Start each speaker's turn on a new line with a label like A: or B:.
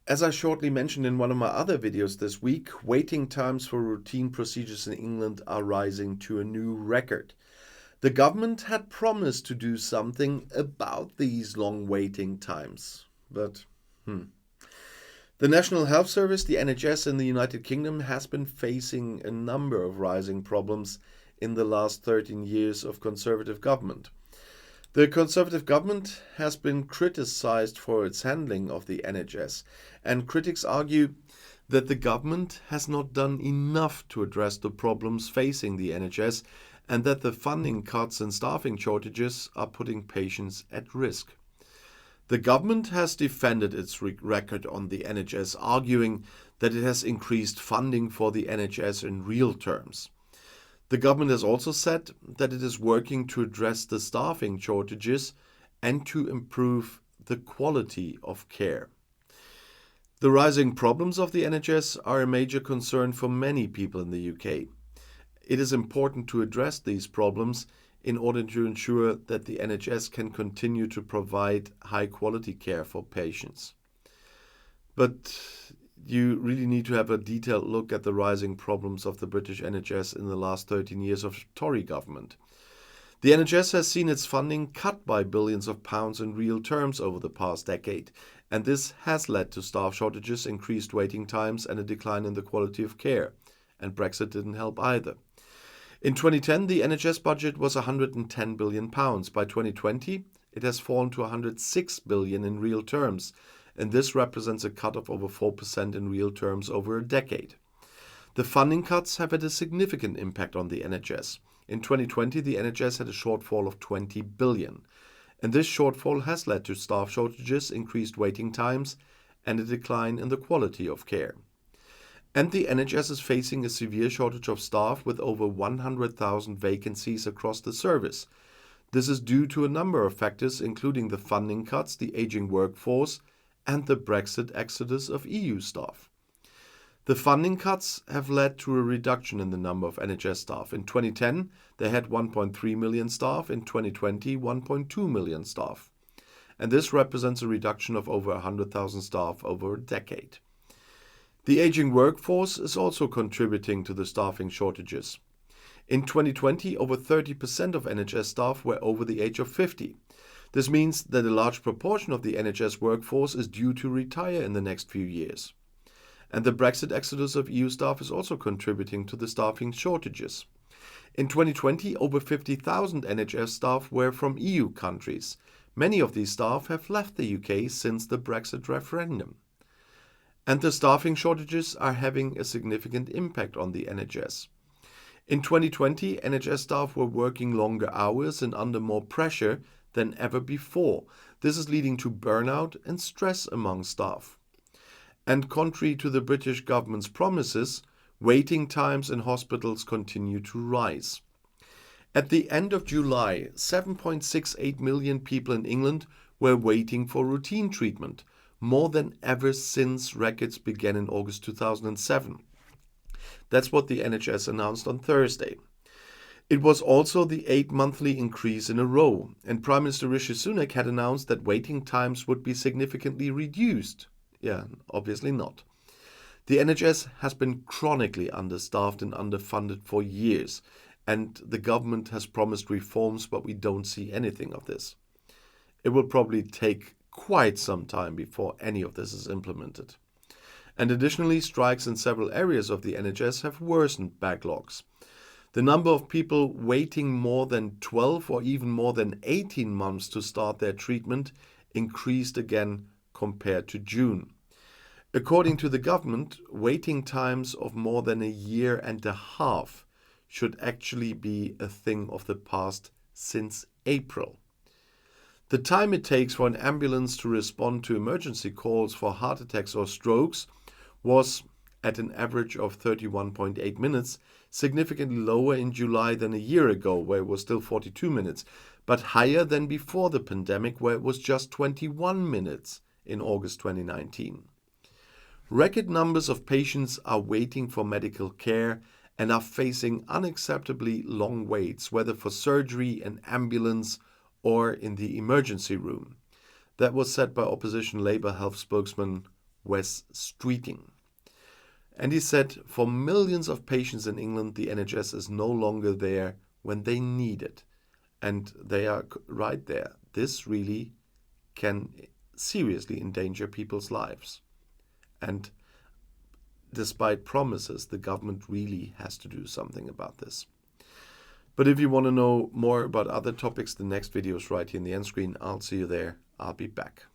A: As I shortly mentioned in one of my other videos this week, waiting times for routine procedures in England are rising to a new record. The government had promised to do something about these long waiting times, but the National Health Service, the NHS in the United Kingdom, has been facing a number of rising problems in the last 13 years of Conservative government. The Conservative government has been criticized for its handling of the NHS, and critics argue that the government has not done enough to address the problems facing the NHS and that the funding cuts and staffing shortages are putting patients at risk. The government has defended its record on the NHS, arguing that it has increased funding for the NHS in real terms. The government has also said that it is working to address the staffing shortages and to improve the quality of care. The rising problems of the NHS are a major concern for many people in the UK. It is important to address these problems in order to ensure that the NHS can continue to provide high-quality care for patients. But you really need to have a detailed look at the rising problems of the British NHS in the last 13 years of Tory government. The NHS has seen its funding cut by billions of pounds in real terms over the past decade, and this has led to staff shortages, increased waiting times, and a decline in the quality of care. And Brexit didn't help either. In 2010, the NHS budget was £110 billion. By 2020, it has fallen to £106 billion in real terms, and this represents a cut of over 4% in real terms over a decade. The funding cuts have had a significant impact on the NHS. In 2020, the NHS had a shortfall of £20 billion, and this shortfall has led to staff shortages, increased waiting times, and a decline in the quality of care. And the NHS is facing a severe shortage of staff with over 100,000 vacancies across the service. This is due to a number of factors, including the funding cuts, the aging workforce, and the Brexit exodus of EU staff. The funding cuts have led to a reduction in the number of NHS staff. In 2010, they had 1.3 million staff. In 2020, 1.2 million staff. And this represents a reduction of over 100,000 staff over a decade. The aging workforce is also contributing to the staffing shortages. In 2020, over 30% of NHS staff were over the age of 50. This means that a large proportion of the NHS workforce is due to retire in the next few years. And the Brexit exodus of EU staff is also contributing to the staffing shortages. In 2020, over 50,000 NHS staff were from EU countries. Many of these staff have left the UK since the Brexit referendum. And the staffing shortages are having a significant impact on the NHS. In 2020, NHS staff were working longer hours and under more pressure than ever before. This is leading to burnout and stress among staff. And contrary to the British government's promises, waiting times in hospitals continue to rise. At the end of July, 7.68 million people in England were waiting for routine treatment, more than ever since records began in August 2007. That's what the NHS announced on Thursday. It was also the 8th monthly increase in a row, and Prime Minister Rishi Sunak had announced that waiting times would be significantly reduced. Yeah, obviously not. The NHS has been chronically understaffed and underfunded for years, and the government has promised reforms, but we don't see anything of this. It will probably take quite some time before any of this is implemented. And additionally, strikes in several areas of the NHS have worsened backlogs. The number of people waiting more than 12 or even more than 18 months to start their treatment increased again compared to June. According to the government, waiting times of more than a year and a half should actually be a thing of the past since April. The time it takes for an ambulance to respond to emergency calls for heart attacks or strokes was, at an average of 31.8 minutes, significantly lower in July than a year ago, where it was still 42 minutes, but higher than before the pandemic, where it was just 21 minutes in August 2019. Record numbers of patients are waiting for medical care and are facing unacceptably long waits, whether for surgery, an ambulance, or in the emergency room. That was said by opposition Labour health spokesman Wes Streeting. And he said, for millions of patients in England, the NHS is no longer there when they need it. And they are right there. This really can seriously endanger people's lives. And despite promises, the government really has to do something about this. But if you want to know more about other topics, the next video is right here in the end screen. I'll see you there. I'll be back.